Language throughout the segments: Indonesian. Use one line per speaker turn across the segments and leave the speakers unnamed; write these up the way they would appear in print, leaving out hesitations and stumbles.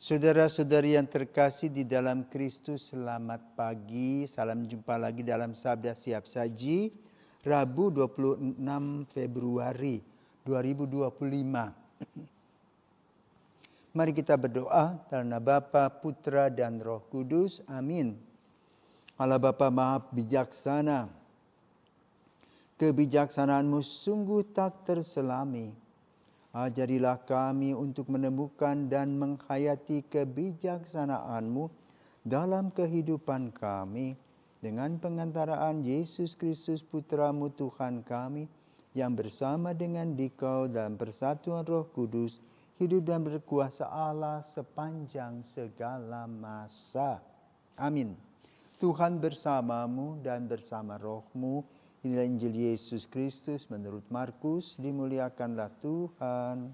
Saudara-saudari yang terkasih di dalam Kristus, selamat pagi. Salam jumpa lagi dalam Sabda Siap Saji, Rabu 26 Februari 2025. Mari kita berdoa karena Bapa, Putra, dan Roh Kudus. Amin. Allah Bapa Maha Bijaksana, kebijaksanaan-Mu sungguh tak terselami. Ajarilah kami untuk menemukan dan menghayati kebijaksanaan-Mu dalam kehidupan kami dengan pengantaraan Yesus Kristus Putra-Mu Tuhan kami yang bersama dengan Dikau dalam persatuan Roh Kudus hidup dan berkuasa Allah sepanjang segala masa. Amin. Tuhan bersamamu dan bersama rohmu. Inilah Injil Yesus Kristus menurut Markus, dimuliakanlah Tuhan.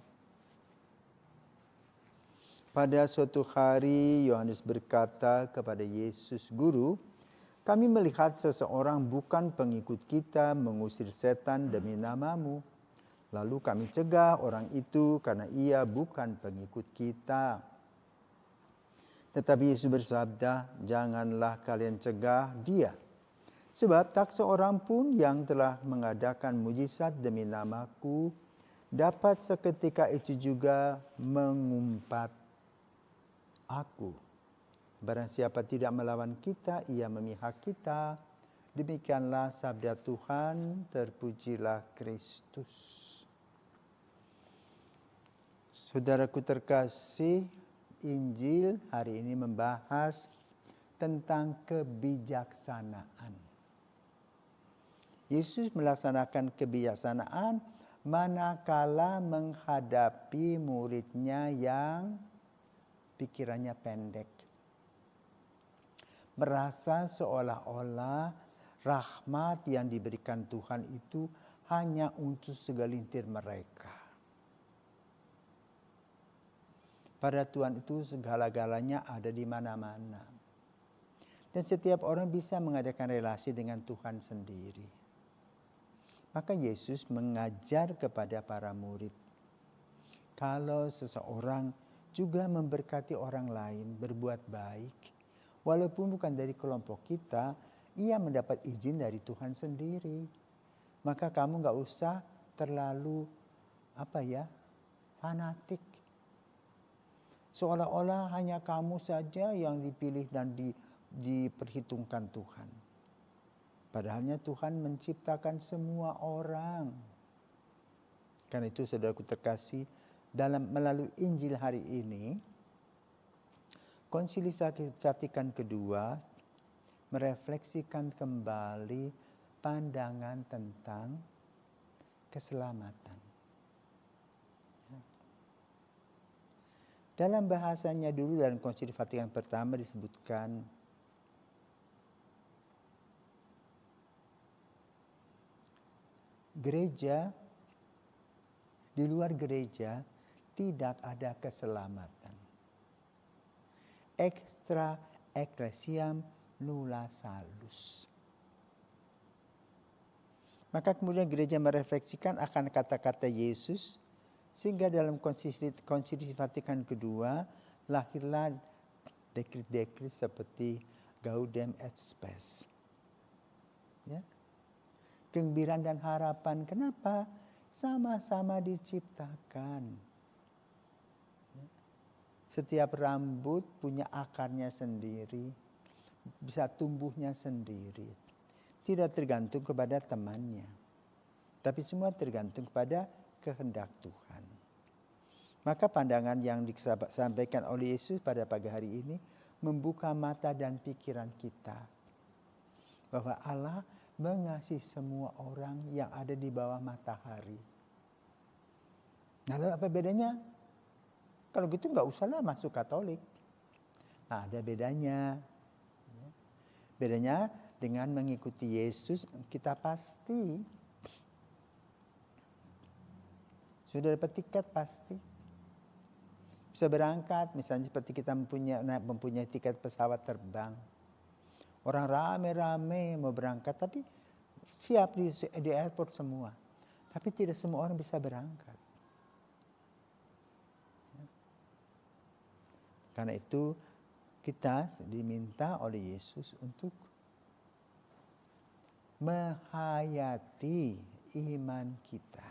Pada suatu hari Yohanes berkata kepada Yesus, "Guru, kami melihat seseorang bukan pengikut kita mengusir setan demi nama-Mu. Lalu kami cegah orang itu karena ia bukan pengikut kita." Tetapi Yesus bersabda, "Janganlah kalian cegah dia. Sebab tak seorang pun yang telah mengadakan mujizat demi nama-Ku dapat seketika itu juga mengumpat Aku. Barang siapa tidak melawan kita, ia memihak kita." Demikianlah sabda Tuhan, terpujilah Kristus. Saudaraku terkasih, Injil hari ini membahas tentang kebijaksanaan. Yesus melaksanakan kebijaksanaan manakala menghadapi muridnya yang pikirannya pendek. Merasa seolah-olah rahmat yang diberikan Tuhan itu hanya untuk segelintir mereka. Pada Tuhan itu segala-galanya ada di mana-mana. Dan setiap orang bisa mengadakan relasi dengan Tuhan sendiri. Maka Yesus mengajar kepada para murid, kalau seseorang juga memberkati orang lain berbuat baik, walaupun bukan dari kelompok kita, ia mendapat izin dari Tuhan sendiri. Maka kamu gak usah terlalu fanatik. Seolah-olah hanya kamu saja yang dipilih dan diperhitungkan Tuhan. Padahalnya Tuhan menciptakan semua orang. Karena itu saudaraku terkasih, melalui Injil hari ini, Konsili Vatikan kedua merefleksikan kembali pandangan tentang keselamatan. Dalam bahasanya dulu dalam Konsili Vatikan pertama disebutkan, gereja, di luar gereja tidak ada keselamatan. Extra ecclesiam nulla salus. Maka kemudian gereja merefleksikan akan kata-kata Yesus, sehingga dalam Konsili Vatikan kedua lahirlah dekret-dekret seperti Gaudem et Spes. Ya. Kegembiraan dan harapan. Kenapa? Sama-sama diciptakan. Setiap rambut punya akarnya sendiri, bisa tumbuhnya sendiri. Tidak tergantung kepada temannya, tapi semua tergantung kepada kehendak Tuhan. Maka pandangan yang disampaikan oleh Yesus pada pagi hari ini membuka mata dan pikiran kita, bahwa Allah mengasihi semua orang yang ada di bawah matahari. Nah, lalu apa bedanya? Kalau gitu nggak usahlah masuk Katolik. Nah, ada bedanya. Bedanya dengan mengikuti Yesus, kita pasti sudah dapat tiket pasti. Bisa berangkat, misalnya seperti kita mempunyai tiket pesawat terbang. Orang rame-rame mau berangkat, tapi siap di airport semua. Tapi tidak semua orang bisa berangkat. Karena itu kita diminta oleh Yesus untuk menghayati iman kita.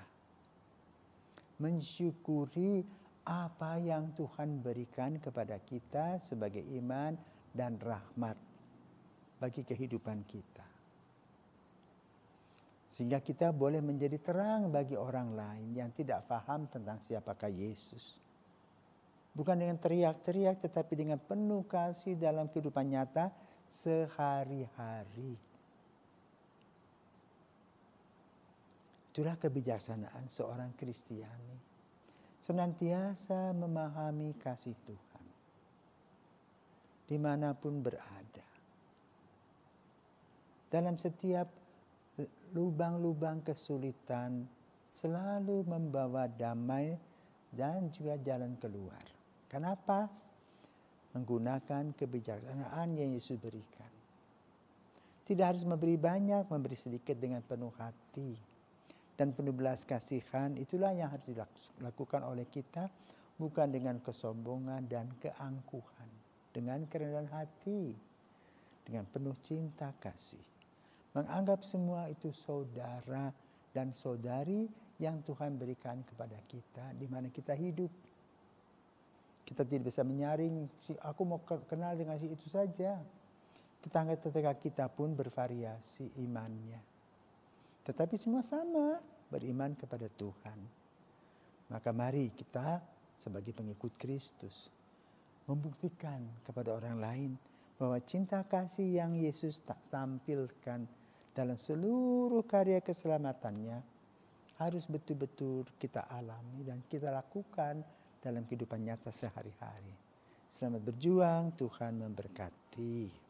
Mensyukuri apa yang Tuhan berikan kepada kita sebagai iman dan rahmat bagi kehidupan kita. Sehingga kita boleh menjadi terang bagi orang lain yang tidak paham tentang siapakah Yesus. Bukan dengan teriak-teriak, tetapi dengan penuh kasih dalam kehidupan nyata sehari-hari. Itulah kebijaksanaan seorang Kristiani. Senantiasa memahami kasih Tuhan. Dimanapun berada. Dalam setiap lubang-lubang kesulitan selalu membawa damai dan juga jalan keluar. Kenapa? Menggunakan kebijaksanaan yang Yesus berikan. Tidak harus memberi banyak, memberi sedikit dengan penuh hati. Dan penuh belas kasihan, itulah yang harus dilakukan oleh kita, bukan dengan kesombongan dan keangkuhan. Dengan kerendahan hati, dengan penuh cinta kasih. Menganggap semua itu saudara dan saudari yang Tuhan berikan kepada kita, di mana kita hidup. Kita tidak bisa menyaring, aku mau kenal dengan si itu saja. Tetangga-tetangga kita pun bervariasi imannya. Tetapi semua sama, beriman kepada Tuhan. Maka mari kita sebagai pengikut Kristus membuktikan kepada orang lain bahwa cinta kasih yang Yesus tampilkan dalam seluruh karya keselamatannya harus betul-betul kita alami dan kita lakukan dalam kehidupan nyata sehari-hari. Selamat berjuang, Tuhan memberkati.